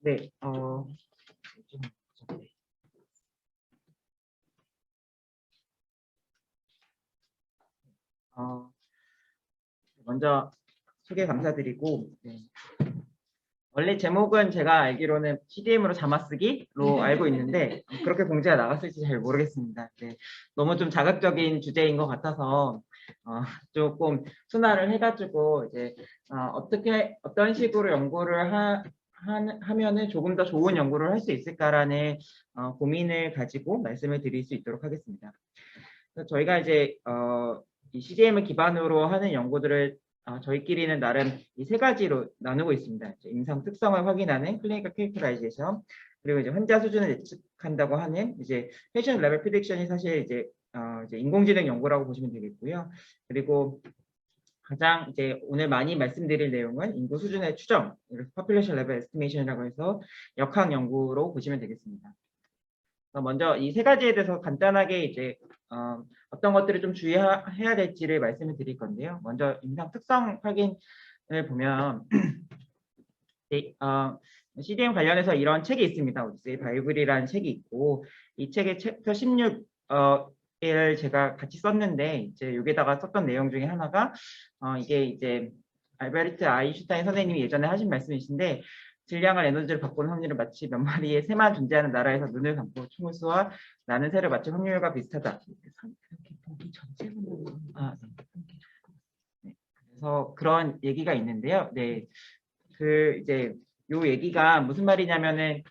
네, 먼저 소개 감사드리고, 네. 원래 제목은 제가 알기로는 CDM으로 담아쓰기로 알고 있는데 그렇게 공지가 나갔을지 잘 모르겠습니다. 네. 너무 좀 자극적인 주제인 것 같아서 조금 순화를 해가지고 이제 어떤 식으로 연구를 하면은 조금 더 좋은 연구를 할 수 있을까라는 고민을 가지고 말씀을 드릴 수 있도록 하겠습니다. 그래서 저희가 이제 이 CDM을 기반으로 하는 연구들을 저희끼리는 나름 이 세 가지로 나누고 있습니다. 임상 특성을 확인하는 클리니컬 캐릭터라이제이션, 그리고 이제 환자 수준을 예측한다고 하는 이제 패션 레벨 프리딕션이 사실 이제 인공지능 연구라고 보시면 되겠고요. 그리고 가장 이제 오늘 많이 말씀드릴 내용은 인구 수준의 추정, population level estimation이라고 해서 역학 연구로 보시면 되겠습니다. 먼저 이 세 가지에 대해서 간단하게 이제 어떤 것들을 좀 주의해야 될지를 말씀을 드릴 건데요. 먼저 임상 특성 확인을 보면 CDM 관련해서 이런 책이 있습니다. 오디세이 바이블이라는 책이 있고 이 책의 챕터 16을 제가 같이 썼는데 이제 여기다가 썼던 내용 중에 하나가 이게 이제 알베르트 아인슈타인 선생님이 예전에 하신 말씀이신데 질량을 에너지를 바꾸는 확률은 마치 몇 마리의 새만 존재하는 나라에서 눈을 감고 총수와 나는 새를 맞출 확률과 비슷하다. 네. 그래서 그런 얘기가 있는데요. 네, 이제 요 얘기가 무슨 말이냐면은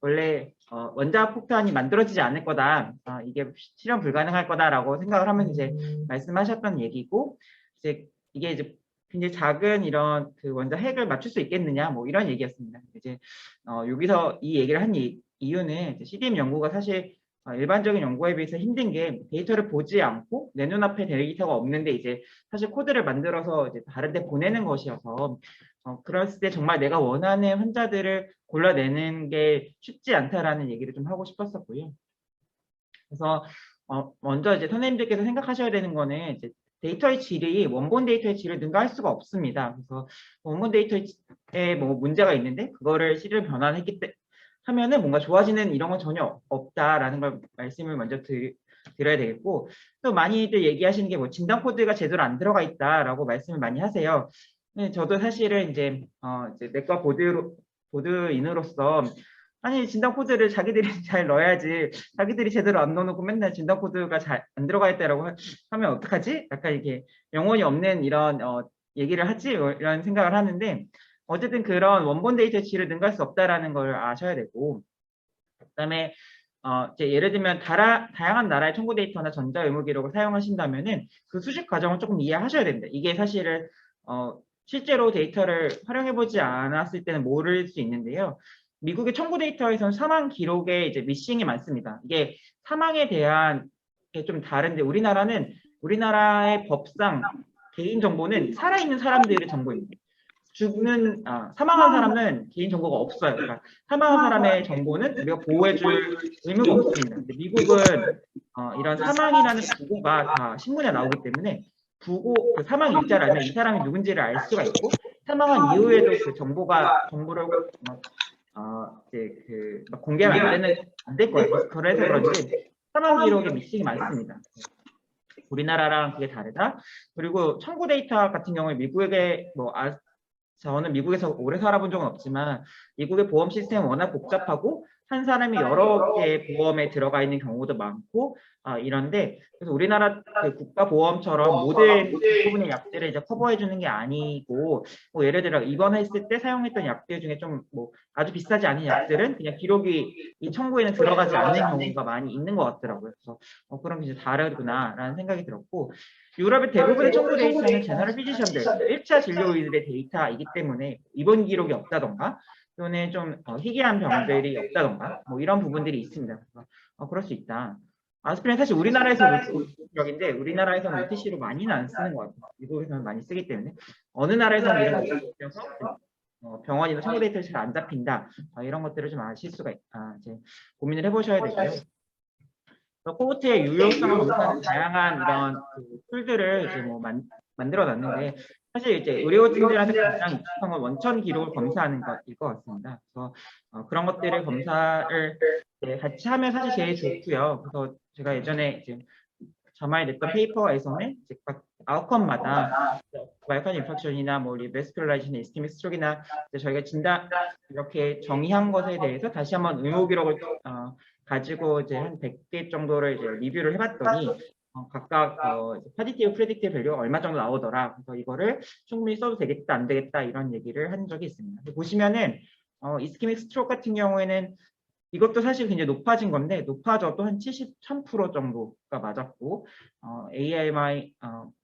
원래 원자력 폭탄이 만들어지지 않을 거다. 이게 실현 불가능할 거다라고 생각을 하면서 이제 말씀하셨던 얘기고 이제 이게 이제 굉장히 작은 이런 그 원자 핵을 맞출 수 있겠느냐 뭐 이런 얘기였습니다. 이제 여기서 이 얘기를 한 이유는 CDM 연구가 사실 일반적인 연구에 비해서 힘든 게 데이터를 보지 않고 내 눈앞에 데이터가 없는데 이제 사실 코드를 만들어서 이제 다른 데 보내는 것이어서 그랬을 때 정말 내가 원하는 환자들을 골라내는 게 쉽지 않다라는 얘기를 좀 하고 싶었었고요. 그래서 먼저 이제 선생님들께서 생각하셔야 되는 거는 이제 데이터의 질이 원본 데이터의 질을 능가할 수가 없습니다. 그래서 원본 데이터에 뭐 문제가 있는데 그거를 실을 변환했기 때문에 하면은 뭔가 좋아지는 이런 건 전혀 없다라는 걸 말씀을 먼저 드려야 되겠고 또 많이들 얘기하시는 게 뭐 진단 코드가 제대로 안 들어가 있다라고 말씀을 많이 하세요. 네, 저도 사실은 이제 내과 보드인으로서 아니 진단 코드를 자기들이 잘 넣어야지 자기들이 제대로 안 넣어놓고 맨날 진단 코드가 잘 안 들어가 있다라고 하면 어떡하지? 약간 이렇게 영혼이 없는 이런 얘기를 하지 이런 생각을 하는데 어쨌든 그런 원본 데이터의 질을 능가할 수 없다라는 걸 아셔야 되고 그다음에 이제 예를 들면 다양한 나라의 청구 데이터나 전자 의무 기록을 사용하신다면은 그 수집 과정을 조금 이해하셔야 됩니다. 이게 사실은 실제로 데이터를 활용해 보지 않았을 때는 모를 수 있는데요. 미국의 청구 데이터에서는 사망 기록에 이제 미싱이 많습니다. 이게 사망에 대한 게 좀 다른데 우리나라의 법상 개인 정보는 살아있는 사람들의 정보입니다. 사망한 사람은 개인 정보가 없어요. 그러니까 사망한 사람의 정보는 우리가 보호해줄 의무가 없습니다. 근데 미국은 이런 사망이라는 부고가 다 신문에 나오기 때문에 그 사망 일자를 알면 이 사람이 누군지를 알 수가 있고 사망한 이후에도 그 정보를 이제 공개하면 안 될 거예요. 그래서 그런지 사망 기록에 미싱이 많습니다. 우리나라랑 그게 다르다. 그리고 청구 데이터 같은 경우에 미국에 저는 미국에서 오래 살아본 적은 없지만 미국의 보험 시스템은 워낙 복잡하고 한 사람이 여러 개의 보험에 들어가 있는 경우도 많고 이런데 그래서 우리나라 그 국가보험처럼 모든 대부분의 약들을 이제 커버해 주는 게 아니고 뭐 예를 들어 입원했을 때 사용했던 약들 중에 좀 뭐 아주 비싸지 않은 약들은 그냥 기록이 이 청구에는 들어가지 않는 경우가 많이 있는 것 같더라고요. 그래서 그런 게 이제 다르구나라는 생각이 들었고 유럽의 대부분의 청구 데이터는 제너럴 피지션들, 1차 진료의들의 데이터이기 때문에 입원 기록이 없다던가 또는 좀 희귀한 병들이 없다던가 뭐 이런 부분들이 있습니다. 그래서 그럴 수 있다. 아스피린 사실 우리나라에서 기록인데 우리나라에서는 OTC로 많이는 안 쓰는 것 같아요. 미국에서는 많이 쓰기 때문에 어느 나라에서는 이런 게 있어서 병원이나 청구 데이터를 잘 안 잡힌다. 이런 것들을 좀 아실 수가 이제 고민을 해보셔야 되고요. 코호트의 유효성을 검사하는 다양한 이런 툴들을 이제 뭐 만들어 놨는데 사실 이제 의료진들한테 가장 익숙한 건 원천 기록을 검사하는 것일 것 같습니다. 그래서 그런 것들을 검사를 같이 하면 사실 제일 좋고요. 그래서 제가 예전에 이제 저만이 냈던 페이퍼에서는 이제 각 아웃컴마다 마이오카드 인파크션이나 뭐 리베스큘라이션, 이스케믹 스트로크나 저희가 진단 이렇게 정의한 것에 대해서 다시 한번 의무 기록을 가지고 이제 한 100개 정도를 이제 리뷰를 해봤더니 각각 프레딕티브, 프레딕티브 밸류가 얼마 정도 나오더라. 그래서 이거를 충분히 써도 되겠다, 안 되겠다 이런 얘기를 한 적이 있습니다. 보시면은 이스케믹 스트로크 같은 경우에는 이것도 사실 굉장히 높아진 건데 높아져도 한 73% 정도가 맞았고 AMI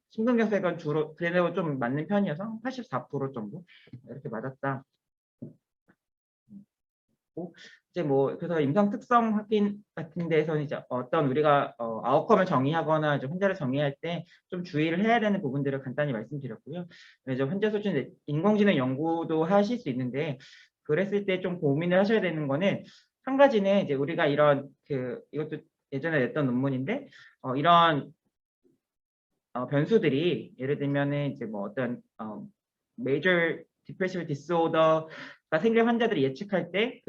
심근경색은 주로 그래도 좀 맞는 편이어서 84% 정도 이렇게 맞았다. 이제 뭐 그래서 임상 특성 확인 같은 데서는 이제 어떤 우리가 아웃컴을 정의하거나 이제 환자를 정의할 때 좀 주의를 해야 되는 부분들을 간단히 말씀드렸고요. 이제 환자 수준 인공지능 연구도 하실 수 있는데 그랬을 때 좀 고민을 하셔야 되는 거는 한 가지는 이제 우리가 이런 이것도 예전에 냈던 논문인데 이런 변수들이 예를 들면은 이제 뭐 어떤 major depressive disorder가 생길 환자들이 예측할 때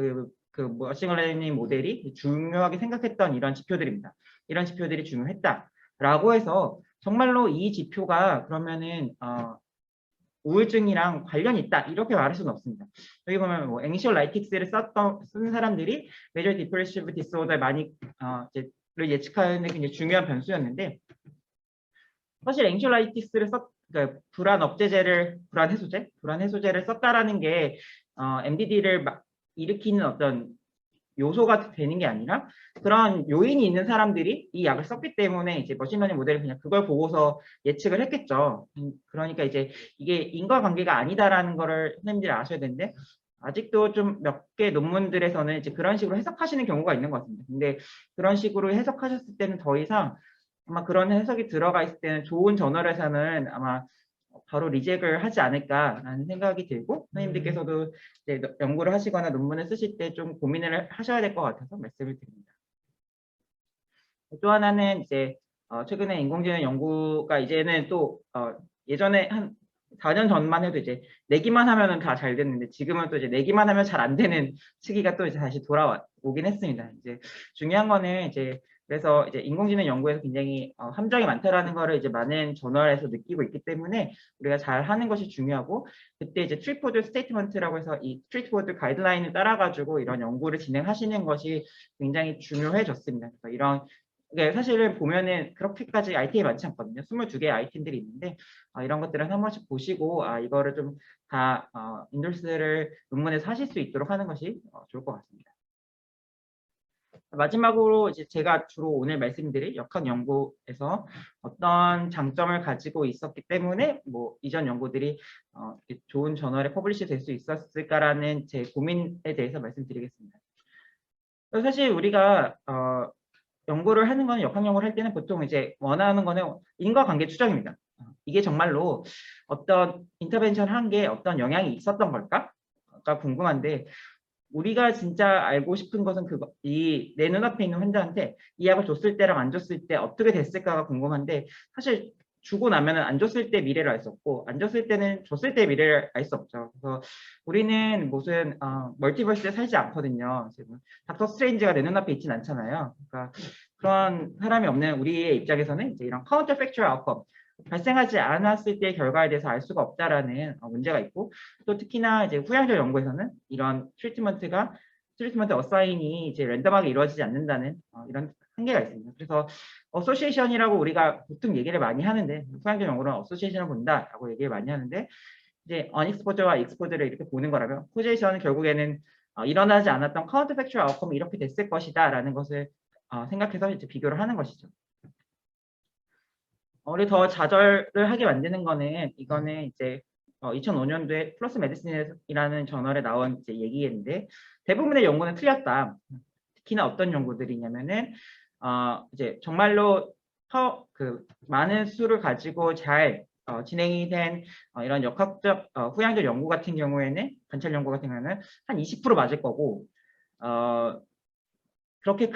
그 머신러닝 모델이 중요하게 생각했던 이런 지표들입니다. 이런 지표들이 중요했다라고 해서 정말로 이 지표가 그러면은 우울증이랑 관련이 있다 이렇게 말할 수는 없습니다. 여기 보면 뭐 앵시올라이틱스를 쓴 사람들이 메이저 디프레시브 디스오더 많이 를 예측하는 게 굉장히 중요한 변수였는데 사실 앵시올라이틱스를 그러니까 불안 해소제를 썼다라는 게 MDD를 일으키는 어떤 요소가 되는 게 아니라 그런 요인이 있는 사람들이 이 약을 썼기 때문에 이제 머신러닝 모델은 그냥 그걸 보고서 예측을 했겠죠. 그러니까 이제 이게 인과관계가 아니다라는 거를 선생님들이 아셔야 되는데 아직도 좀 몇 개 논문들에서는 이제 그런 식으로 해석하시는 경우가 있는 것 같습니다. 근데 그런 식으로 해석하셨을 때는 더 이상 아마 그런 해석이 들어가 있을 때는 좋은 저널에서는 아마 바로 리젝을 하지 않을까라는 생각이 들고 선생님들께서도 이제 연구를 하시거나 논문을 쓰실 때 좀 고민을 하셔야 될 것 같아서 말씀을 드립니다. 또 하나는 이제 최근에 인공지능 연구가 이제는 또 예전에 한 4년 전만 해도 이제 내기만 하면은 다 잘 됐는데 지금은 또 이제 내기만 하면 잘 안 되는 시기가 또 이제 다시 돌아오긴 했습니다. 이제 중요한 거는 이제 그래서 이제 인공지능 연구에서 굉장히 함정이 많다라는 거를 이제 많은 저널에서 느끼고 있기 때문에 우리가 잘 하는 것이 중요하고 그때 이제 트리포드 스테이트먼트라고 해서 이 트리포드 가이드라인을 따라가지고 이런 연구를 진행하시는 것이 굉장히 중요해졌습니다. 그래서 이런 사실은 보면은 그렇게까지 아이템이 많지 않거든요. 22개의 아이템들이 있는데 이런 것들은 한 번씩 보시고 이거를 좀 다 인돌스를 논문에서 하실 수 있도록 하는 것이 좋을 것 같습니다. 마지막으로 이제 제가 주로 오늘 말씀드릴 역학 연구에서 어떤 장점을 가지고 있었기 때문에 뭐 이전 연구들이 좋은 저널에 퍼블리시 될 수 있었을까라는 제 고민에 대해서 말씀드리겠습니다. 사실 우리가 연구를 하는 거는 역학 연구를 할 때는 보통 이제 원하는 거는 인과관계 추정입니다. 이게 정말로 어떤 인터벤션 한 게 어떤 영향이 있었던 걸까가 궁금한데 우리가 진짜 알고 싶은 것은 이 내 눈앞에 있는 환자한테 이 약을 줬을 때랑 안 줬을 때 어떻게 됐을까가 궁금한데 사실 주고 나면은 안 줬을 때 미래를 알 수 없고 안 줬을 때는 줬을 때 미래를 알 수 없죠. 그래서 우리는 무슨 멀티버스에 살지 않거든요. 지금 닥터 스트레인지가 내 눈앞에 있진 않잖아요. 그러니까 그런 사람이 없는 우리의 입장에서는 이제 이런 카운터 팩츄얼 아웃컴 발생하지 않았을 때의 결과에 대해서 알 수가 없다라는 문제가 있고 또 특히나 이제 후양적 연구에서는 이런 트리트먼트 어사인이 이제 랜덤하게 이루어지지 않는다는 이런 한계가 있습니다. 그래서 어소시에이션이라고 우리가 보통 얘기를 많이 하는데 후양적 연구는 어소시에이션을 본다라고 얘기를 많이 하는데 이제 언익스포저와 익스포저를 이렇게 보는 거라면 코제이션은 결국에는 일어나지 않았던 카운터 팩츄얼 아웃컴이 이렇게 됐을 것이다라는 것을 생각해서 이제 비교를 하는 것이죠. 우리 더 좌절을 하게 만드는 거는 이거는 이제 2005년도에 플러스 메디슨이라는 저널에 나온 이제 얘기인데 대부분의 연구는 틀렸다. 특히나 어떤 연구들이냐면은 이제 정말로 많은 수를 가지고 잘 진행이 된 이런 역학적 후양적 연구 같은 경우에는 관찰 연구 같은 경우에는 한 20% 맞을 거고 그렇게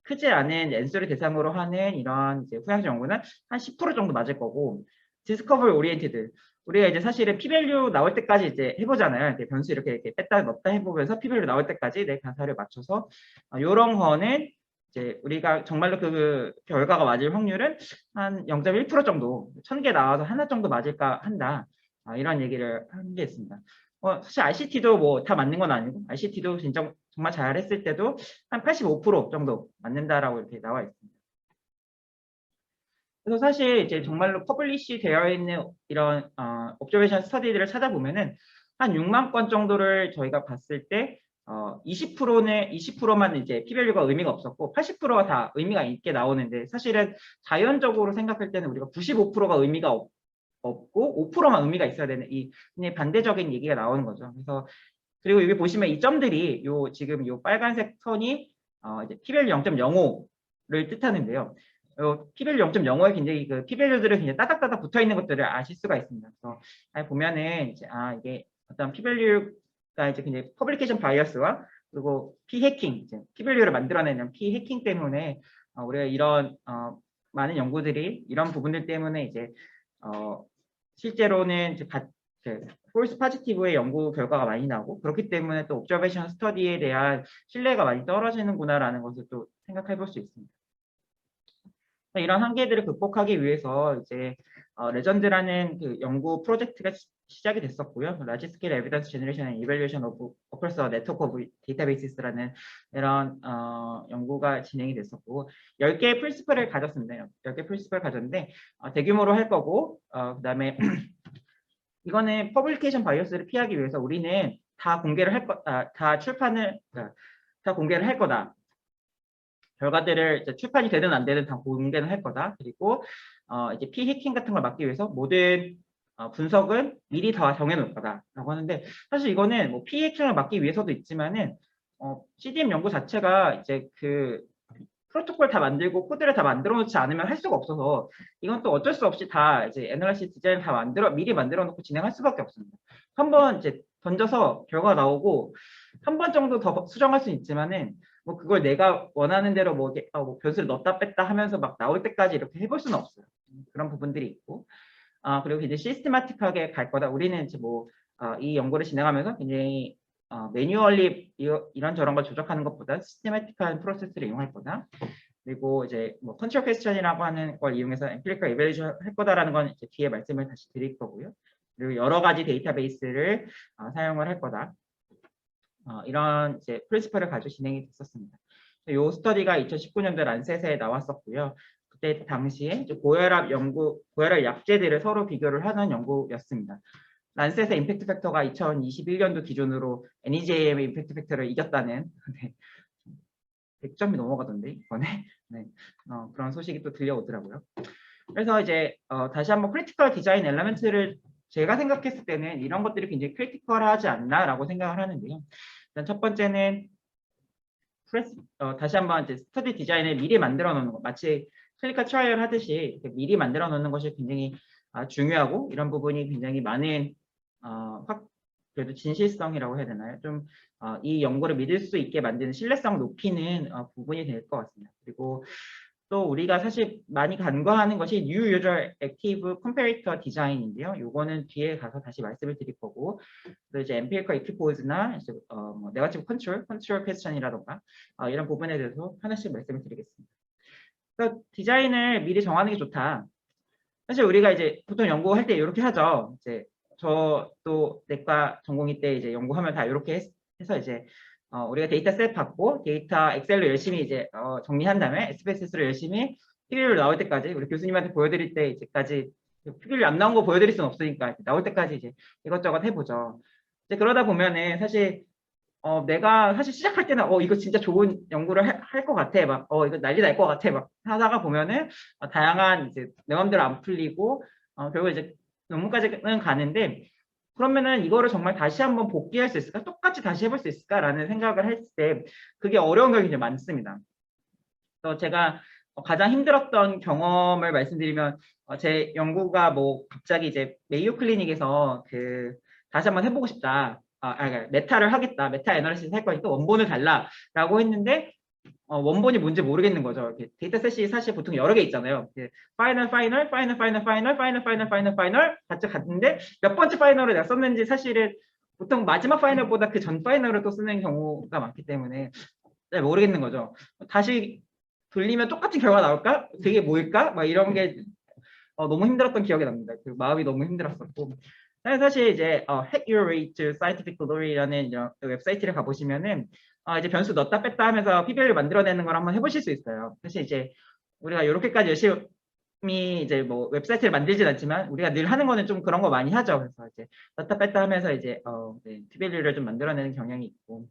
크지 않은 N수를 대상으로 하는 이런 이제 후양적 연구는 한 10% 정도 맞을 거고 디스커버리 오리엔티드 우리가 이제 사실은 p-value 나올 때까지 이제 해보잖아요. 이렇게 변수 이렇게 뺐다 넣었다 해보면서 p-value 나올 때까지 내 가사를 맞춰서 이런 거는 이제 우리가 정말로 그 결과가 맞을 확률은 한 0.1% 정도, 1000개 나와서 하나 정도 맞을까 한다. 이런 얘기를 한 게 있습니다. 사실 RCT도 뭐 다 맞는 건 아니고, RCT도 진짜 정말 잘했을 때도 한 85% 정도 맞는다라고 이렇게 나와 있습니다. 그래서 사실 이제 정말로 퍼블리시 되어 있는 이런 옵저베이션 스터디들을 찾아보면은 한 6만 건 정도를 저희가 봤을 때 20%만 이제 p-value가 의미가 없었고 80%가 다 의미가 있게 나오는데, 사실은 자연적으로 생각할 때는 우리가 95%가 의미가 없고 5%만 의미가 있어야 되는 이 반대적인 얘기가 나오는 거죠. 그래서 그리고 여기 보시면 이 점들이 지금 요 빨간색 선이 이제 p-value 0.05를 뜻하는데요. p-value 0.05에 굉장히 그 p-value들을 굉장히 따닥따닥 붙어 있는 것들을 아실 수가 있습니다. 그래서 보면은 이제 이게 어떤 p-value가 이제 굉장히 퍼블리케이션 바이어스와 그리고 p-해킹, 이제 p-value를 만들어내는 p-해킹 때문에 우리가 이런 많은 연구들이 이런 부분들 때문에 이제 실제로는 이제 폴스 파지티브의 연구 결과가 많이 나오고, 그렇기 때문에 또 옵저베이션 스터디에 대한 신뢰가 많이 떨어지는구나라는 것을 또 생각해 볼 수 있습니다. 이런 한계들을 극복하기 위해서 이제 레전드라는 그 연구 프로젝트가 시작이 됐었고요. 라지 스케일 에비던스 제너레이션 앤 이밸류에이션 오브 어크로스 네트워크 오브 데이터베이시스라는 이런 연구가 진행이 됐었고, 10개의 프린시플을 가졌습니다. 10개 프린시플을 가졌는데 대규모로 할 거고, 그다음에 이거는 퍼블리케이션 바이어스를 피하기 위해서 우리는 다 공개를 할 다 공개를 할 거다. 결과들을 이제 출판이 되든 안 되든 다 공개는 할 거다. 그리고 이제 p-해킹 같은 걸 막기 위해서 모든 분석은 미리 다 정해놓을 거다라고 하는데, 사실 이거는 뭐 p-해킹을 막기 위해서도 있지만은 CDM 연구 자체가 이제 그 프로토콜 다 만들고 코드를 다 만들어 놓지 않으면 할 수가 없어서, 이건 또 어쩔 수 없이 다 이제 애널리시스 디자인 다 미리 만들어 놓고 진행할 수밖에 없습니다. 한번 이제 던져서 결과 나오고 한 번 정도 더 수정할 수는 있지만은 뭐 그걸 내가 원하는 대로 뭐 변수를 넣었다 뺐다 하면서 막 나올 때까지 이렇게 해볼 수는 없어요. 그런 부분들이 있고, 그리고 이제 시스테마틱하게 갈 거다. 우리는 이제 뭐 이 연구를 진행하면서 굉장히 매뉴얼리 이런저런 걸 조작하는 것보다 시스테마틱한 프로세스를 이용할 거다. 그리고 이제 뭐 컨트롤 퀘스천이라고 하는 걸 이용해서 엠피리컬 이밸리에이션 할 거다라는 건 이제 뒤에 말씀을 다시 드릴 거고요. 그리고 여러 가지 데이터베이스를 사용을 할 거다. 이런 이제 프린시플을 가지고 진행이 됐었습니다. 이 스터디가 2019년도 란셋에 나왔었고요. 그때 당시에 고혈압 약제들을 서로 비교를 하는 연구였습니다. 란셋의 임팩트 팩터가 2021년도 기준으로 NEJM의 임팩트 팩터를 이겼다는 100점이 넘어가던데 이번에 네. 그런 소식이 또 들려오더라고요. 그래서 이제 다시 한번 크리티컬 디자인 엘리먼트를 제가 생각했을 때는 이런 것들이 굉장히 크리티컬하지 않나라고 생각을 하는데요. 일단 첫 번째는 다시 한번 이제 스터디 디자인을 미리 만들어 놓는 것, 마치 클리니컬 트라이얼 하듯이 미리 만들어 놓는 것이 굉장히 중요하고, 이런 부분이 굉장히 많은 그래도 진실성이라고 해야 되나요? 좀 이 연구를 믿을 수 있게 만드는 신뢰성 높이는 부분이 될 것 같습니다. 그리고 또 우리가 사실 많이 간과하는 것이 New User Active Comparator Design인데요. 요거는 뒤에 가서 다시 말씀을 드릴 거고, 또 이제 Empirical Equipose나 뭐 Negative Control Question이라던가 이런 부분에 대해서 하나씩 말씀을 드리겠습니다. 그러니까 디자인을 미리 정하는 게 좋다. 사실 우리가 이제 보통 연구할 때 이렇게 하죠. 이제 저도 내과 전공의 때 이제 연구하면 다 이렇게 해서 이제 우리가 데이터셋 받고 데이터 엑셀로 열심히 이제 정리한 다음에 SPSS로 열심히 p-value 나올 때까지 우리 교수님한테 보여드릴 때 이제까지 p-value 안 나온 거 보여드릴 수는 없으니까 나올 때까지 이제 이것저것 해보죠. 이제 그러다 보면은 사실 내가 사실 시작할 때는 이거 진짜 좋은 연구를 할 것 같아, 막 이거 난리 날 것 같아 막 하다가 보면은 다양한 이제 내 맘대로 안 풀리고 결국 이제 논문까지는 가는데, 그러면은 이거를 정말 다시 한번 복귀할 수 있을까? 똑같이 다시 해볼 수 있을까라는 생각을 했을 때 그게 어려운 경우가 굉장히 많습니다. 그래서 제가 가장 힘들었던 경험을 말씀드리면, 제 연구가 뭐 갑자기 이제 메이오 클리닉에서 다시 한번 해보고 싶다. 그러니까 메타를 하겠다. 메타 애널리시스 할 거니까 원본을 달라라고 했는데 원본이 뭔지 모르겠는 거죠. 이렇게 데이터셋이 사실 보통 여러 개 있잖아요. 파이널 같이 갔는데 몇 번째 파이널을 내가 썼는지 사실은 보통 마지막 파이널보다 그 전 파이널을 또 쓰는 경우가 많기 때문에 잘 모르겠는 거죠. 다시 돌리면 똑같은 결과 나올까? 그게 뭘까? 막 이런 게 너무 힘들었던 기억이 납니다. 그 마음이 너무 힘들었었고. 사실 이제 Hack Your Way to Scientific Glory라는 이런 웹사이트를 가보시면은 이제 변수 넣었다 뺐다 하면서 PBL을 만들어내는 걸 한번 해보실 수 있어요. 사실 이제 우리가 이렇게까지 열심히 이제 뭐 웹사이트를 만들진 않지만 우리가 늘 하는 거는 좀 그런 거 많이 하죠. 그래서 이제 넣었다 뺐다 하면서 이제 네, PBL을 좀 만들어내는 경향이 있고.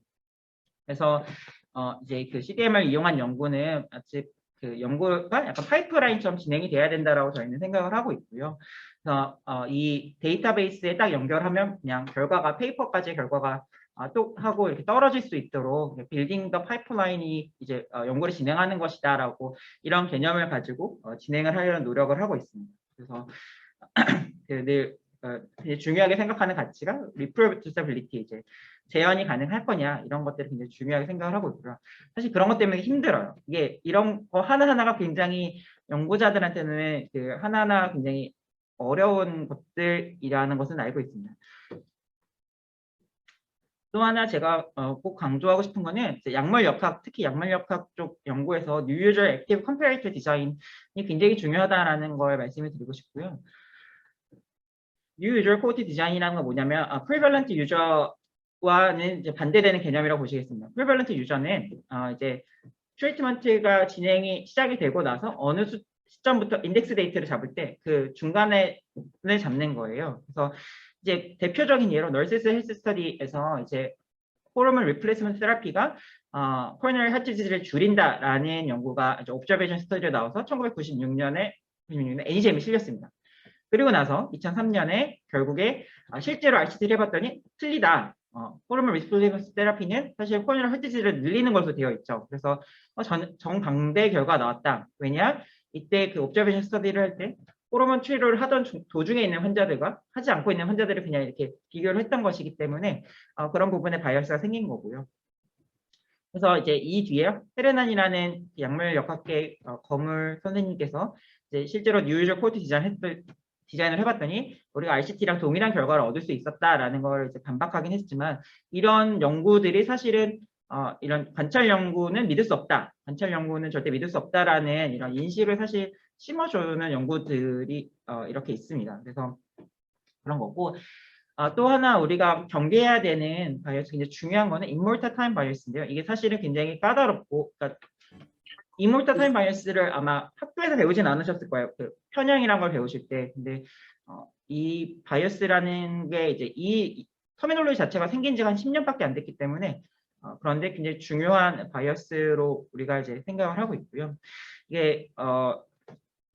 그래서 이제 그 CDM을 이용한 연구는 아직 그 연구가 약간 파이프라인처럼 진행이 돼야 된다라고 저희는 생각을 하고 있고요. 그래서 이 데이터베이스에 딱 연결하면 그냥 결과가 페이퍼까지 결과가 또 하고 이렇게 떨어질 수 있도록 빌딩 더 파이프라인이 이제 연구를 진행하는 것이다라고 이런 개념을 가지고 진행을 하려는 노력을 하고 있습니다. 그래서 늘 굉장히 중요하게 생각하는 가치가 reproducibility, 이제 재현이 가능할 거냐 이런 것들을 굉장히 중요하게 생각을 하고 있고요. 사실 그런 것 때문에 힘들어요. 이게 이런 거 하나하나가 굉장히 연구자들한테는 그 하나하나 굉장히 어려운 것들이라는 것은 알고 있습니다. 또 하나 제가 꼭 강조하고 싶은 거는 약물역학, 특히 약물역학 쪽 연구에서 New User Active Comparator Design이 굉장히 중요하다라는 걸 말씀을 드리고 싶고요. New User Quality Design이라는 건 뭐냐면 Prevalent User와는 이제 반대되는 개념이라고 보시겠습니다. Prevalent User는 이제 트리트먼트가 진행이 시작이 되고 나서 어느 시점부터 인덱스 데이터를 잡을 때 그 중간을 잡는 거예요. 그래서 이제 대표적인 예로 널시스 헬스 스터디에서 이제 호르몬 리플레이스먼트 테라피가 코로너리 하트 디지를 줄인다라는 연구가 이제 옵저베이션 스터디로 나와서 1996년에 NEJM에 실렸습니다. 그리고 나서 2003년에 결국에 실제로 RCT를 해봤더니 틀리다. 호르몬 리플레이스먼트 테라피는 사실 코로너리 하트 디지를 늘리는 것으로 되어 있죠. 그래서 정반대 결과가 나왔다. 왜냐? 이때 그 옵저베이션 스터디를 할 때 호르몬 치료를 하던 도중에 있는 환자들과 하지 않고 있는 환자들을 그냥 이렇게 비교를 했던 것이기 때문에 그런 부분에 바이어스가 생긴 거고요. 그래서 이제 이 뒤에 헤르난이라는 약물 역학계 거물 선생님께서 이제 실제로 뉴유저 코트 디자인을 해봤더니 우리가 RCT랑 동일한 결과를 얻을 수 있었다라는 걸 이제 반박하긴 했지만 이런 연구들이 사실은 이런 관찰 연구는 믿을 수 없다. 관찰 연구는 절대 믿을 수 없다라는 이런 인식을 사실 심어주는 연구들이 이렇게 있습니다. 그래서 그런 거고 또 하나 우리가 경계해야 되는 바이어스 굉장히 중요한 거는 인몰탈 타임 바이어스인데요. 이게 사실은 굉장히 까다롭고 그러니까 인몰탈 타임 바이어스를 아마 학교에서 배우진 않으셨을 거예요. 그 편향이란 걸 배우실 때. 근데 이 바이어스라는 게 이제 이 터미놀로지 자체가 생긴 지가 한 10년밖에 안 됐기 때문에 그런데 굉장히 중요한 바이어스로 우리가 이제 생각을 하고 있고요. 이게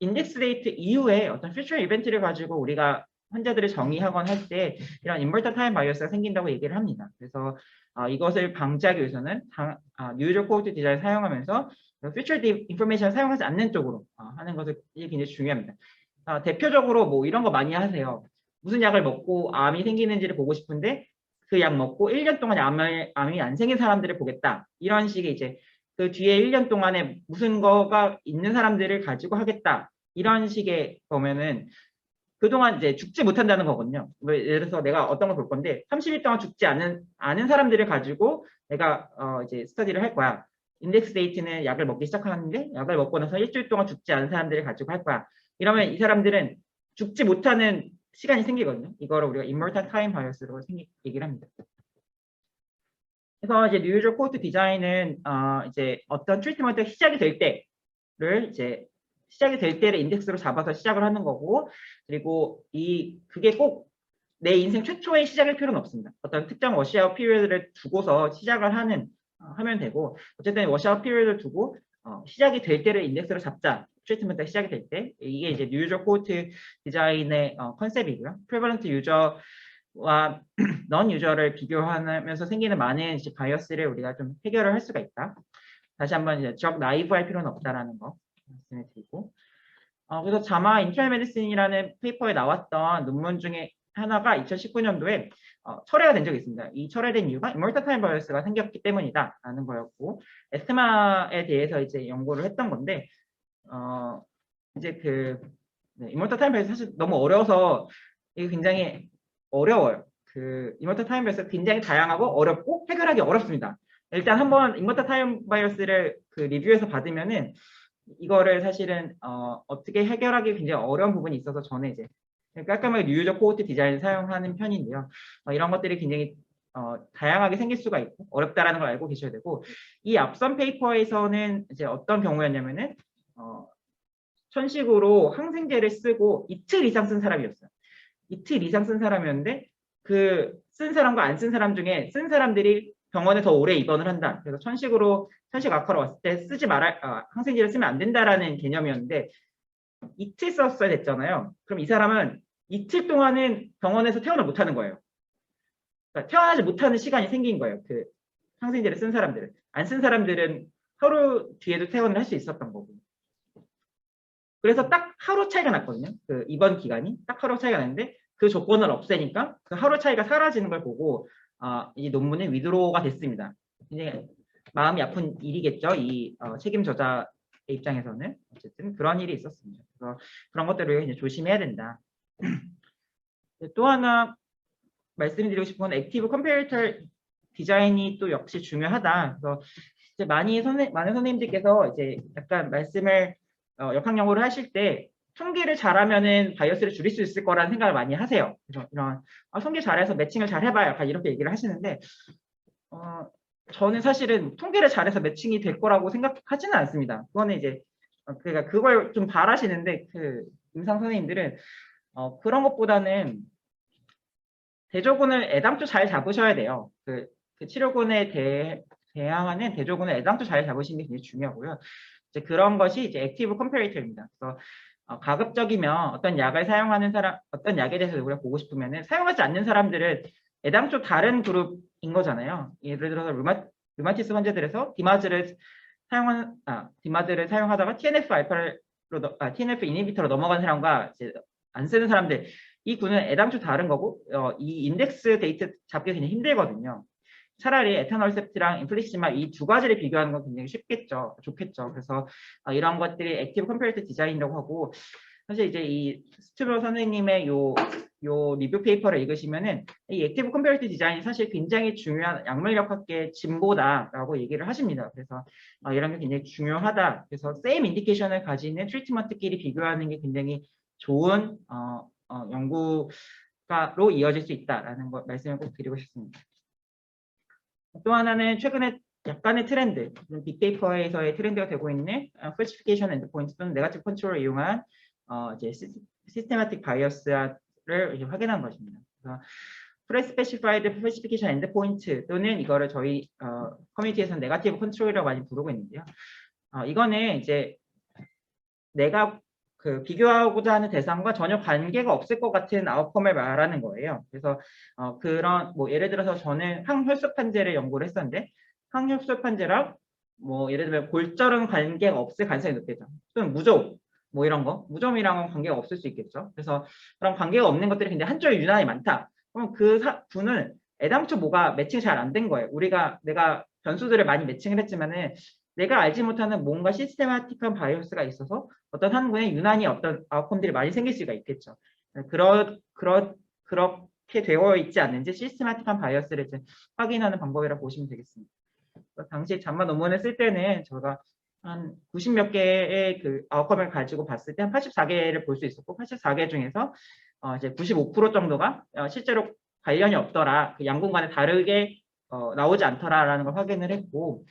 인덱스 데이트 이후에 어떤 퓨처 이벤트를 가지고 우리가 환자들을 정의하거나 할 때 이런 인버터 타임 바이어스가 생긴다고 얘기를 합니다. 그래서 이것을 방지하기 위해서는 뉴저 코드 디자인을 사용하면서 퓨처 인포메이션을 사용하지 않는 쪽으로 하는 것이 굉장히 중요합니다. 대표적으로 뭐 이런 거 많이 하세요. 무슨 약을 먹고 암이 생기는지를 보고 싶은데 그 약 먹고 1년 동안 암이 안 생긴 사람들을 보겠다. 이런 식의 이제 그 뒤에 1년 동안에 무슨 거가 있는 사람들을 가지고 하겠다. 이런 식의 보면은 그동안 이제 죽지 못한다는 거거든요. 예를 들어서 내가 어떤 걸 볼 건데 30일 동안 죽지 않은 사람들을 가지고 내가 이제 스터디를 할 거야. 인덱스 데이트는 약을 먹기 시작하는데 약을 먹고 나서 일주일 동안 죽지 않은 사람들을 가지고 할 거야. 이러면 이 사람들은 죽지 못하는 시간이 생기거든요. 이거를 우리가 immortal time bias로 얘기를 합니다. 그래서 이제 뉴유저 코트 디자인은 이제 어떤 트리트먼트가 시작이 될 때를 이제 시작이 될 때를 인덱스로 잡아서 시작을 하는 거고, 그리고 그게 꼭 내 인생 최초의 시작일 필요는 없습니다. 어떤 특정 워시아웃 피리어드를 두고서 시작을 하면 되고, 어쨌든 워시아웃 피리어드를 두고 시작이 될 때를 인덱스로 잡자. 트리트먼트가 시작이 될 때, 이게 이제 뉴유저 코트 디자인의 컨셉이고요. 프레버런트 유저와 넌 유저를 비교하면서 생기는 많은 이제 바이어스를 우리가 좀 해결을 할 수가 있다. 다시 한번 이제 적 나이브 할 필요는 없다라는 거 말씀을 드리고, 그래서 자마 인트럴 메디슨이라는 페이퍼에 나왔던 논문 중에 하나가 2019년도에 철회가 된 적이 있습니다. 이 철회된 이유가 이머털 타임 바이어스가 생겼기 때문이다라는 거였고, 에스테마에 대해서 이제 연구를 했던 건데, 이제 이머털 타임 바이어스 사실 너무 어려워서 이게 굉장히 어려워요. 이머털 타임 바이어스가 굉장히 다양하고 어렵고 해결하기 어렵습니다. 일단 한번 이머털 타임 바이어스를 리뷰해서 받으면은 이거를 사실은 어떻게 해결하기 굉장히 어려운 부분이 있어서 저는 이제 깔끔하게 유유적 코호트 디자인을 사용하는 편인데요. 이런 것들이 굉장히 다양하게 생길 수가 있고 어렵다라는 걸 알고 계셔야 되고, 이 앞선 페이퍼에서는 이제 어떤 경우였냐면은 천식으로 항생제를 쓰고 이틀 이상 쓴 사람이었어요. 이틀 이상 쓴 사람이었는데 쓴 사람과 안 쓴 사람 중에 쓴 사람들이 병원에 더 오래 입원을 한다. 그래서 천식 악화로 왔을 때 항생제를 쓰면 안 된다라는 개념이었는데 이틀 썼어야 됐잖아요. 그럼 이 사람은 이틀 동안은 병원에서 퇴원을 못하는 거예요. 그러니까 퇴원하지 못하는 시간이 생긴 거예요. 항생제를 쓴 사람들은. 안 쓴 사람들은 하루 뒤에도 퇴원을 할 수 있었던 거고. 그래서 딱 하루 차이가 났거든요. 입원 기간이 딱 하루 차이가 났는데 그 조건을 없애니까 그 하루 차이가 사라지는 걸 보고 이 논문은 위드로가 됐습니다. 이제 마음이 아픈 일이겠죠. 이 책임 저자의 입장에서는 어쨌든 그런 일이 있었습니다. 그래서 그런 것들을 이제 조심해야 된다. 또 하나 말씀드리고 싶은 건 액티브 컴페리터 디자인이 또 역시 중요하다. 그래서 이제 많은 선생님들께서 이제 약간 말씀을 역학연구를 하실 때 통계를 잘하면은 바이어스를 줄일 수 있을 거라는 생각을 많이 하세요. 그래서 이런 통계 잘해서 매칭을 잘 해봐요. 약간 이렇게 얘기를 하시는데 저는 사실은 통계를 잘해서 매칭이 될 거라고 생각하지는 않습니다. 그거는 이제 그러니까 그걸 좀 바라시는데 임상 선생님들은 그런 것보다는 대조군을 애당초 잘 잡으셔야 돼요. 그 치료군에 대항하는 대조군을 애당초 잘 잡으시는 게 굉장히 중요하고요. 이제 그런 것이 이제 액티브 컴페리터입니다. 그래서 가급적이면 어떤 약을 사용하는 사람, 어떤 약에 대해서 우리가 보고 싶으면은 사용하지 않는 사람들은 애당초 다른 그룹인 거잖아요. 예를 들어서 류마티스 환자들에서 디마즈를 사용하다가 TNF 이니비터로 넘어간 사람과 이제 안 쓰는 사람들, 이 구는 애당초 다른 거고 이 인덱스 데이터 잡기 굉장히 힘들거든요. 차라리 에탄올셉트랑 인플리시마 이 두 가지를 비교하는 건 굉장히 좋겠죠. 그래서 이런 것들이 액티브 컴페리터 디자인이라고 하고, 사실 이제 이 스튜버 선생님의 요 리뷰 페이퍼를 읽으시면은 이 액티브 컴페리터 디자인이 사실 굉장히 중요한 약물역학계 진보다라고 얘기를 하십니다. 그래서 이런 게 굉장히 중요하다. 그래서 세임 인디케이션을 가지는 트리트먼트끼리 비교하는 게 굉장히 좋은 연구가로 이어질 수 있다라는 거 말씀을 꼭 드리고 싶습니다. 또 하나는 최근에 약간의 트렌드, 빅페이퍼에서의 트렌드가 되고 있는 falsification endpoint 또는 네거티브 컨트롤을 이용한 이제 시스테마틱 바이어스를 확인한 것입니다. 그래서 pre-specified falsification endpoint 또는 이거를 저희 커뮤니티에서는 네거티브 컨트롤이라고 많이 부르고 있는데요. 이거는 이제 내가 비교하고자 하는 대상과 전혀 관계가 없을 것 같은 아웃컴을 말하는 거예요. 그래서 그런 예를 들어서 저는 항혈소판제를 연구를 했었는데 항혈소판제랑 예를 들면 골절은 관계가 없을 가능성이 높겠죠. 또는 무좀 이런 거 무좀이랑은 관계가 없을 수 있겠죠. 그래서 그런 관계가 없는 것들이 근데 한쪽에 유난히 많다. 그럼 그 분은 애당초 뭐가 매칭이 잘 안 된 거예요. 내가 변수들을 많이 매칭을 했지만은 내가 알지 못하는 뭔가 시스테마틱한 바이어스가 있어서 어떤 한 군에 유난히 어떤 아웃컴들이 많이 생길 수가 있겠죠. 그렇게 되어 있지 않는지 시스테마틱한 바이어스를 이제 확인하는 방법이라고 보시면 되겠습니다. 당시 잠만 논문을 쓸 때는 제가 한 90몇 개의 아웃컴을 가지고 봤을 때 한 84개를 볼 수 있었고 84개 중에서 이제 95% 정도가 실제로 관련이 없더라. 양군 간에 다르게 나오지 않더라라는 걸 확인을 했고,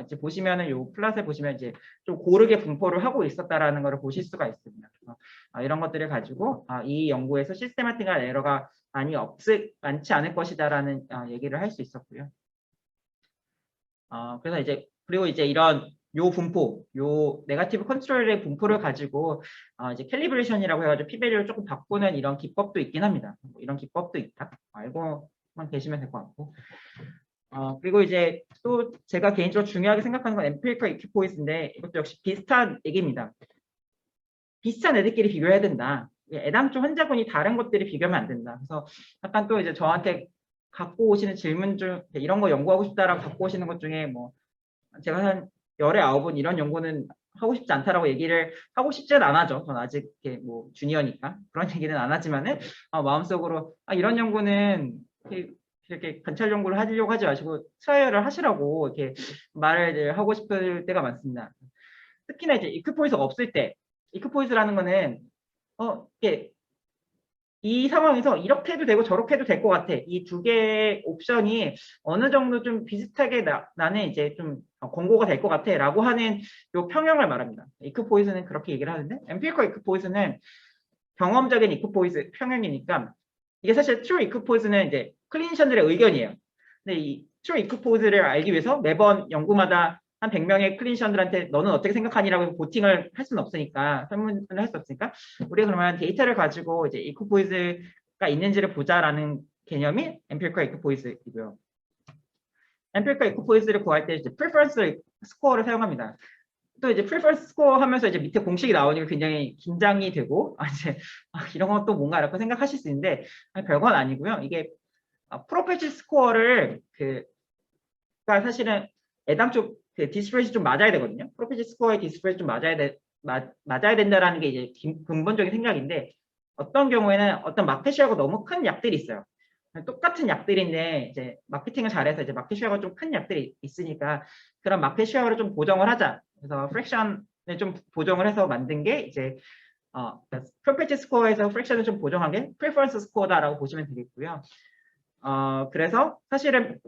이제 보시면은 요 플랫에 보시면 이제 좀 고르게 분포를 하고 있었다라는 것을 보실 수가 있습니다. 그래서 이런 것들을 가지고 이 연구에서 시스테마틱한 에러가 많지 않을 것이다라는 얘기를 할 수 있었고요. 그래서 이제 그리고 이제 이런 요 네거티브 컨트롤의 분포를 가지고 이제 캘리브레이션이라고 해가지고 p-value를 조금 바꾸는 이런 기법도 있긴 합니다. 이런 기법도 있다. 알고만 계시면 될 것 같고. 그리고 이제 또 제가 개인적으로 중요하게 생각하는 건 엠피리컬 이퀴포이스인데 이것도 역시 비슷한 얘기입니다. 비슷한 애들끼리 비교해야 된다. 애당초 환자군이 다른 것들이 비교하면 안 된다. 그래서 약간 또 이제 저한테 갖고 오시는 질문 중 이런 거 연구하고 싶다라고 갖고 오시는 것 중에 뭐 제가 한 열에 9은 이런 연구는 하고 싶지 않다라고 얘기를 하고 싶지는 않아죠. 전 아직 이렇게 뭐 주니어니까 그런 얘기는 안 하지만은 마음속으로 이런 연구는 이렇게 관찰 연구를 하려고 하지 마시고 트라이얼을 하시라고 이렇게 말을 하고 싶을 때가 많습니다. 특히나 이제 이크포이스가 없을 때, 이크포이스라는 거는 이게 이 상황에서 이렇게 해도 되고 저렇게 해도 될 것 같아. 이 두 개의 옵션이 어느 정도 좀 비슷하게 나는 이제 좀 권고가 될 것 같아 라고 하는 요 평형을 말합니다. 이크포이스는 그렇게 얘기를 하는데 엠피리컬 이크포이스는 경험적인 이크포이스 평형이니까 이게 사실 트루 이크포이스는 이제 클리니션들의 의견이에요. 근데 이 트루 이크포이스를 알기 위해서 매번 연구마다 한 100명의 클리니션들한테 너는 어떻게 생각하니라고 보팅을 할 수는 없으니까 설문을 할 수 없으니까 우리가 그러면 데이터를 가지고 이제 이크포이스가 있는지를 보자라는 개념이 엠피리컬 이크포이스이고요. 엠피리컬 이크포이스를 구할 때 이제 프리퍼런스 스코어를 사용합니다. 또 이제 프리퍼런스 스코어 하면서 이제 밑에 공식이 나오니까 굉장히 긴장이 되고 이제 이런 건 또 뭔가 라고 생각하실 수 있는데 별건 아니고요. 이게 프로페시 스코어를 그가 사실은 애당초 그 디스프레시 좀 맞아야 되거든요. 프로페시 스코어의 디스프레시 좀 맞아야 된다라는 게 이제 근본적인 생각인데 어떤 경우에는 어떤 마켓쉐어가 너무 큰 약들이 있어요. 똑같은 약들인데 이제 마케팅을 잘해서 이제 마켓쉐어가 좀 큰 약들이 있으니까 그런 마켓쉐어를 좀 보정을 하자. 그래서 프랙션을 좀 보정을 해서 만든 게 이제 프로페시 스코어에서 프랙션을 좀 보정한 게 프리퍼런스 스코어다라고 보시면 되겠고요. 그래서 사실은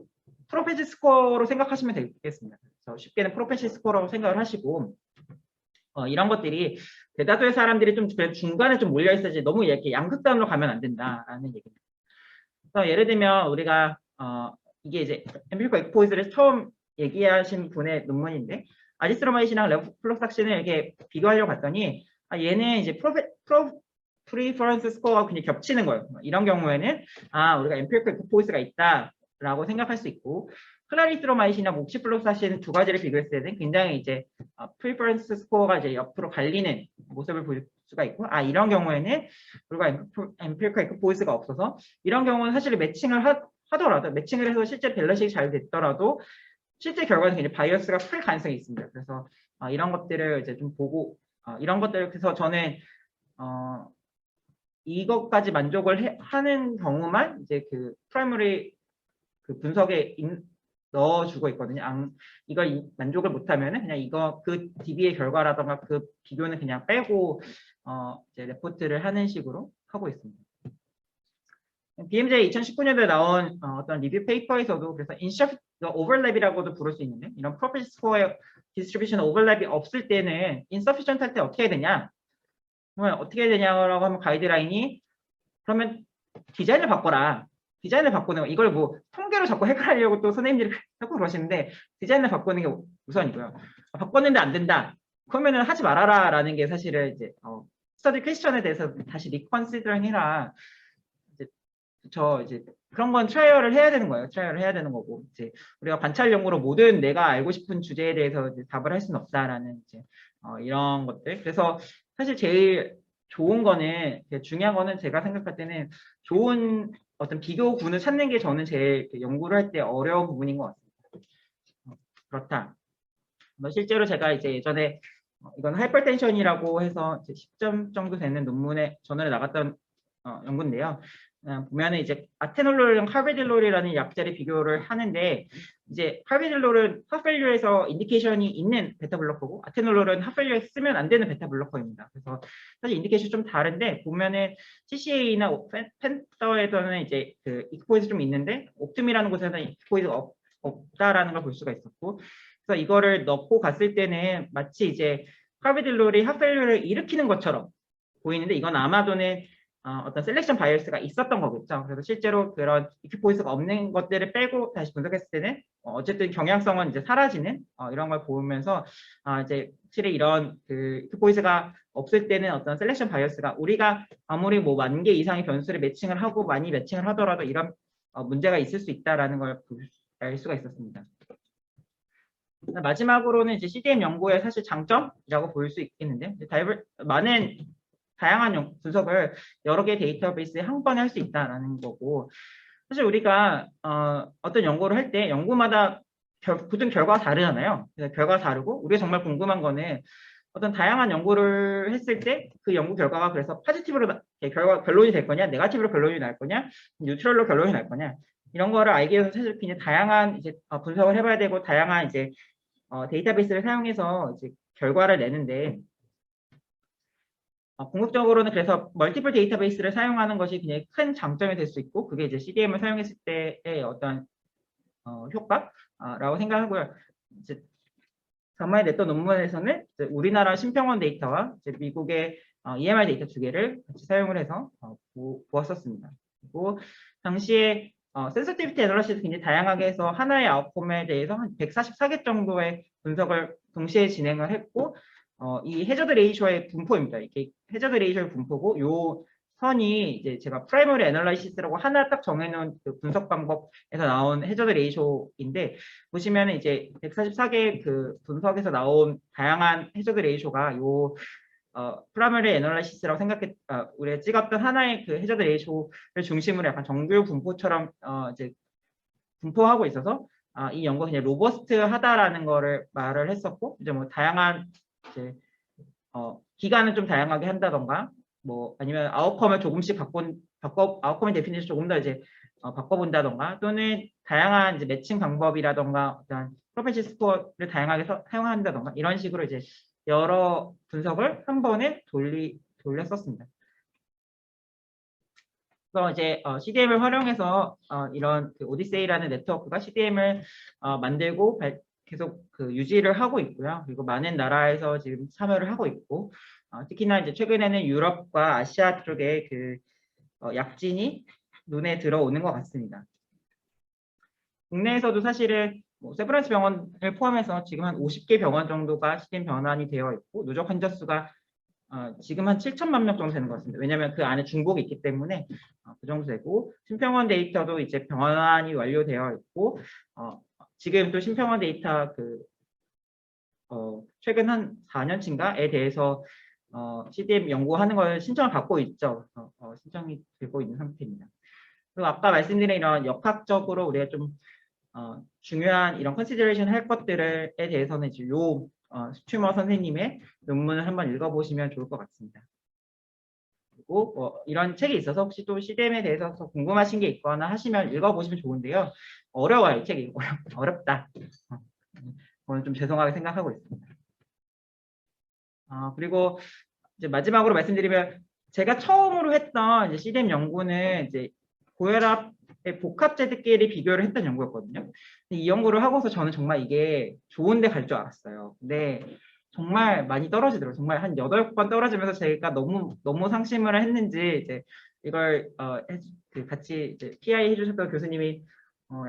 프로페시 스코어로 생각하시면 되겠습니다. 그래서 쉽게는 프로페시 스코어라고 생각을 하시고 이런 것들이 대다수의 사람들이 좀 중간에 좀 몰려 있어야지 너무 이렇게 양극단으로 가면 안 된다라는 얘기입니다. 그래서 예를 들면 우리가 이게 이제 엠피리컬 이크포이스를 처음 얘기하신 분의 논문인데 아지스트로마이신이랑 레플록삭신을 이렇게 비교하려고 봤더니 얘는 이제 프리퍼런스 스코어가 굉장히 겹치는 거예요. 이런 경우에는 우리가 엠피리컬 이크포이스가 있다라고 생각할 수 있고 클라리스로마이신이나 옥시플록사신 두 가지를 비교했을 때는 굉장히 이제 프리퍼런스 스코어가 이제 옆으로 갈리는 모습을 볼 수가 있고 이런 경우에는 우리가 엠피리컬 이크포이스가 없어서 이런 경우는 사실 매칭을 하더라도 매칭을 해서 실제 밸런싱이 잘 됐더라도 실제 결과는 굉장히 바이어스가 클 가능성이 있습니다. 그래서 이런 것들을 이제 좀 보고 이런 것들을 그래서 저는 이것까지 만족을 하는 경우만 이제 그 프라이머리 그 분석에 넣어주고 있거든요. 이걸 만족을 못하면은 그냥 이거 그 DB의 결과라던가 그 비교는 그냥 빼고 이제 레포트를 하는 식으로 하고 있습니다. BMJ 2019년도에 나온 어떤 리뷰 페이퍼에서도 그래서 오버랩이라고도 부를 수 있는데 이런 프로페시 스코어의 디스트리뷰션 오버랩이 없을 때는 insufficient 할 때 어떻게 해야 되냐? 그러면 어떻게 해야 되냐라고 하면 가이드라인이 그러면 디자인을 바꿔라. 디자인을 바꾸는 거 이걸 뭐 통계로 자꾸 해결하려고 또 선생님들이 자꾸 그러시는데 디자인을 바꾸는 게 우선이고요. 바꿨는데 안 된다. 그러면은 하지 말아라라는 게 사실은 이제 스터디 퀘스천에 대해서 다시 리컨시더링 해라. 이제 그런 건 트라이얼을 해야 되는 거예요. 트라이얼을 해야 되는 거고 이제 우리가 관찰 연구로 모든 내가 알고 싶은 주제에 대해서 이제 답을 할 수는 없다라는 이제 이런 것들. 그래서 사실 제일 좋은 거는 중요한 거는 제가 생각할 때는 좋은 어떤 비교군을 찾는 게 저는 제일 연구를 할 때 어려운 부분인 것 같습니다. 그렇다. 실제로 제가 이제 예전에 이건 하이퍼텐션이라고 해서 10점 정도 되는 논문에 전원에 나갔던 연구인데요. 보면은 이제 아테놀롤이랑 카베딜롤이라는 약자를 비교를 하는데 이제 카베딜롤은 핫밸류에서 인디케이션이 있는 베타 블로커고 아테놀롤은 핫밸류에 쓰면 안 되는 베타 블로커입니다. 그래서 사실 인디케이션 좀 다른데 보면은 CCA나 펜더에서는 이제 그 이크포이즈 좀 있는데 옵툼이라는 곳에서는 이크포이즈가 없다라는 걸 볼 수가 있었고 그래서 이거를 넣고 갔을 때는 마치 이제 카베딜롤이 핫밸류를 일으키는 것처럼 보이는데 이건 아마도는 어떤 셀렉션 바이어스가 있었던 거겠죠. 그래서 실제로 그런 이큐포이스가 없는 것들을 빼고 다시 분석했을 때는 어쨌든 경향성은 이제 사라지는 이런 걸 보면서 이제 확실히 이런 그 이큐포이스가 없을 때는 어떤 셀렉션 바이어스가 우리가 아무리 뭐 10,000개 이상의 변수를 매칭을 하고 많이 매칭을 하더라도 이런 문제가 있을 수 있다라는 걸 알 수가 있었습니다. 마지막으로는 이제 CDM 연구의 사실 장점이라고 볼 수 있겠는데 많은 다양한 분석을 여러 개의 데이터베이스에 한 번에 할 수 있다라는 거고, 사실 우리가 어떤 연구를 할 때 연구마다 보통 결과가 다르잖아요. 그래서 결과가 다르고 우리가 정말 궁금한 거는 어떤 다양한 연구를 했을 때 그 연구 결과가 그래서 포지티브로 결과 결론이 될 거냐, 네거티브로 결론이 날 거냐, 뉴트럴로 결론이 날 거냐, 이런 거를 알기 위해서 사실 굉장히 다양한 이제 분석을 해봐야 되고 다양한 이제 데이터베이스를 사용해서 이제 결과를 내는데, 궁극적으로는 그래서 멀티플 데이터베이스를 사용하는 것이 굉장히 큰 장점이 될 수 있고, 그게 이제 CDM을 사용했을 때의 어떤 효과라고 생각하고요. 이제 전번에 냈던 논문에서는 이제 우리나라 심평원 데이터와 이제 미국의 EMR 데이터 두 개를 같이 사용을 해서 보았었습니다. 그리고 당시에 센서티비티 애널리시스 굉장히 다양하게 해서 하나의 아웃컴에 대해서 한 144개 정도의 분석을 동시에 진행을 했고, 이 해저드 레이쇼의 분포입니다. 이게 해저드 레이쇼의 분포고, 요 선이 이제 제가 프라이머리 애널라이시스라고 하나 딱 정해놓은 그 분석 방법에서 나온 해저드 레이쇼인데, 보시면 이제 144개 그 분석에서 나온 다양한 해저드 레이쇼가 요 프라이머리 애널라이시스라고 우리가 찍었던 하나의 그 해저드 레이쇼를 중심으로 약간 정규 분포처럼 이제 분포하고 있어서 이 연구가 그냥 로버스트하다라는 거를 말을 했었고, 이제 뭐 다양한 이제 기간을 좀 다양하게 한다던가, 뭐 아니면 아웃컴을 조금씩 아웃컴의 데피니션 조금 더 이제 바꿔본다던가, 또는 다양한 이제 매칭 방법이라던가 어떤 프로펜시 스코어를 다양하게 사용한다던가, 이런 식으로 이제 여러 분석을 한 번에 돌렸었습니다. 그래서 이제 CDM을 활용해서 이런 그 오디세이라는 네트워크가 CDM을 만들고 계속 그 유지를 하고 있고요. 그리고 많은 나라에서 지금 참여를 하고 있고, 특히나 이제 최근에는 유럽과 아시아 쪽에 그 약진이 눈에 들어오는 것 같습니다. 국내에서도 사실은 뭐 세브란스 병원을 포함해서 지금 한 50개 병원 정도가 CDM 변환이 되어 있고, 누적 환자 수가 지금 한 7천만 명 정도 되는 것 같습니다. 왜냐하면 그 안에 중복이 있기 때문에 그 정도 되고, 심평원 데이터도 이제 변환이 완료되어 있고, 지금 또 심평원 데이터 최근 한 4년치인가에 대해서 CDM 연구하는 걸 신청을 받고 있죠. 신청이 되고 있는 상태입니다. 그리고 아까 말씀드린 이런 역학적으로 우리가 좀 중요한 이런 컨시더레이션 할 것들에 대해서는 이제 스튜머 선생님의 논문을 한번 읽어보시면 좋을 것 같습니다. 그리고 이런 책이 있어서 혹시 또 CDM에 대해서 더 궁금하신 게 있거나 하시면 읽어보시면 좋은데요. 어려워요, 이 책이. 어렵다. 저는 좀 죄송하게 생각하고 있습니다. 그리고 이제 마지막으로 말씀드리면, 제가 처음으로 했던 이제 CDM 연구는 이제 고혈압의 복합제들끼리 비교를 했던 연구였거든요. 이 연구를 하고서 저는 정말 이게 좋은데 갈 줄 알았어요. 근데 정말 많이 떨어지더라고요. 정말 한 8번 떨어지면서 제가 너무 상심을 했는지 이제 이걸 같이 이제 PI 해주셨던 교수님이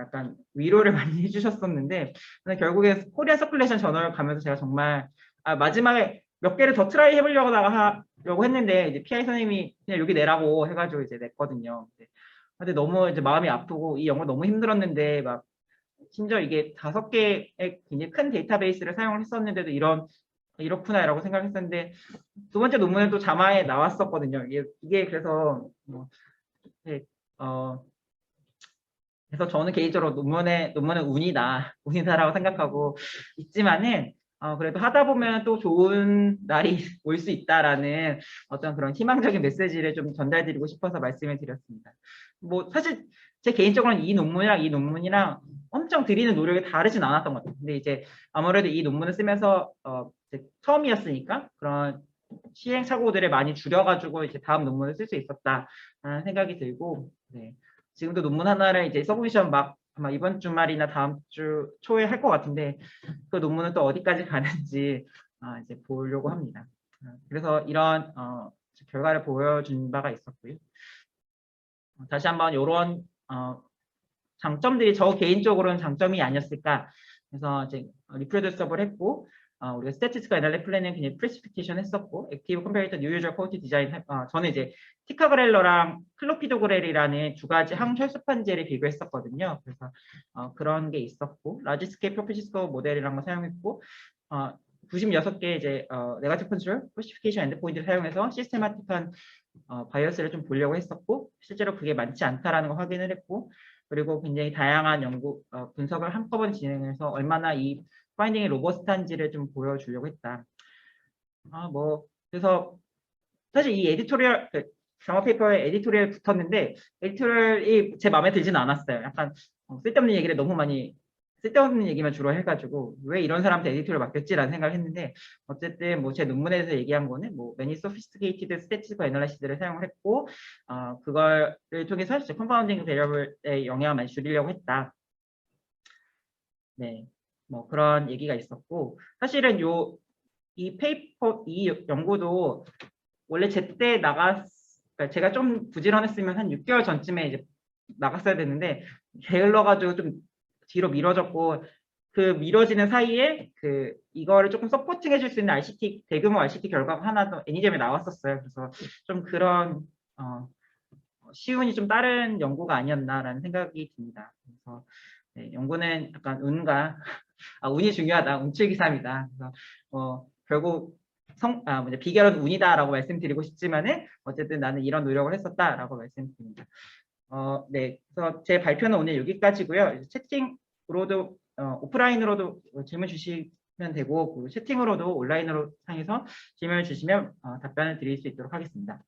약간 위로를 많이 해주셨었는데, 근데 결국에 코리아 서큘레이션 저널 가면서 제가 정말 마지막에 몇 개를 더 트라이 해보려고 했는데, 이제 PI 선생님이 그냥 여기 내라고 해가지고 이제 냈거든요. 근데 너무 이제 마음이 아프고 이 연구 너무 힘들었는데, 막 심지어 이게 5개의 굉장히 큰 데이터베이스를 사용을 했었는데도 이렇구나라고 생각했었는데, 두 번째 논문은 또 자마에 나왔었거든요. 이게 그래서 그래서 저는 개인적으로 논문은 운이다라고 생각하고 있지만은, 그래도 하다 보면 또 좋은 날이 올 수 있다라는 어떤 그런 희망적인 메시지를 좀 전달드리고 싶어서 말씀을 드렸습니다. 뭐 사실 제 개인적으로는 이 논문이랑 엄청 드리는 노력이 다르진 않았던 것 같아요. 근데 이제 아무래도 이 논문을 쓰면서 이제 처음이었으니까 그런 시행착오들을 많이 줄여가지고 이제 다음 논문을 쓸 수 있었다라는 생각이 들고, 네. 지금도 논문 하나를 이제 서브미션 아마 이번 주말이나 다음 주 초에 할 것 같은데, 그 논문은 또 어디까지 가는지 이제 보려고 합니다. 그래서 이런 결과를 보여준 바가 있었고요. 다시 한번 이런 장점들이 저 개인적으로는 장점이 아니었을까. 그래서 이제 리프로듀서블 했고, 우리가 스태티스티컬 애널리 플랜은 그냥 프레시피테이션 했었고, 액티브 컴페리터 뉴 유저 퀄리티 디자인 저는 이제 티카그렐러랑 클로피도그렐이라는 두 가지 항혈소판제를 비교했었거든요. 그래서 그런 게 있었고, 라지 스케일 프로페시스코 모델이라는 거 사용했고, 96개 이제 네거티브 컨트롤, 포시피케이션 엔드포인트를 사용해서 시스테마틱한 바이어스를 좀 보려고 했었고 실제로 그게 많지 않다라는 걸 확인을 했고 그리고 굉장히 다양한 연구 분석을 한꺼번에 진행해서 얼마나 이 파인딩이 로버스트한지를 좀 보여주려고 했다. 뭐 그래서 사실 이 에디토리얼 경화 페이퍼에 에디토리얼 붙었는데 에디토리얼이 제 마음에 들지는 않았어요. 약간 쓸데없는 얘기를 너무 많이 쓸데없는 얘기만 주로 해가지고 왜 이런 사람한테 에디토리얼 맡겼지라는 생각을 했는데 어쨌든 뭐 제 논문에서 얘기한 거는 뭐 many sophisticated statistical analysis를 사용을 했고 그거를 통해서 confounding variable의 영향을 많이 줄이려고 했다. 네, 뭐 그런 얘기가 있었고 사실은 이 페이퍼 이 연구도 원래 제때 그러니까 제가 좀 부지런했으면 한 6개월 전쯤에 이제 나갔어야 되는데 게을러가지고 좀 뒤로 미뤄졌고 그 미뤄지는 사이에 이거를 조금 서포팅 해줄 수 있는 RCT 대규모 RCT 결과가 하나 더 애니잼에 나왔었어요. 그래서 좀 그런 시운이 좀 다른 연구가 아니었나라는 생각이 듭니다. 그래서 네, 연구는 약간 운과 운이 중요하다, 운칠기삼이다. 그래서 결국 비결은 운이다라고 말씀드리고 싶지만은 어쨌든 나는 이런 노력을 했었다라고 말씀드립니다. 네, 그래서 제 발표는 오늘 여기까지고요. 채팅으로도 오프라인으로도 질문 주시면 되고 채팅으로도 온라인으로 상에서 질문을 주시면 답변을 드릴 수 있도록 하겠습니다.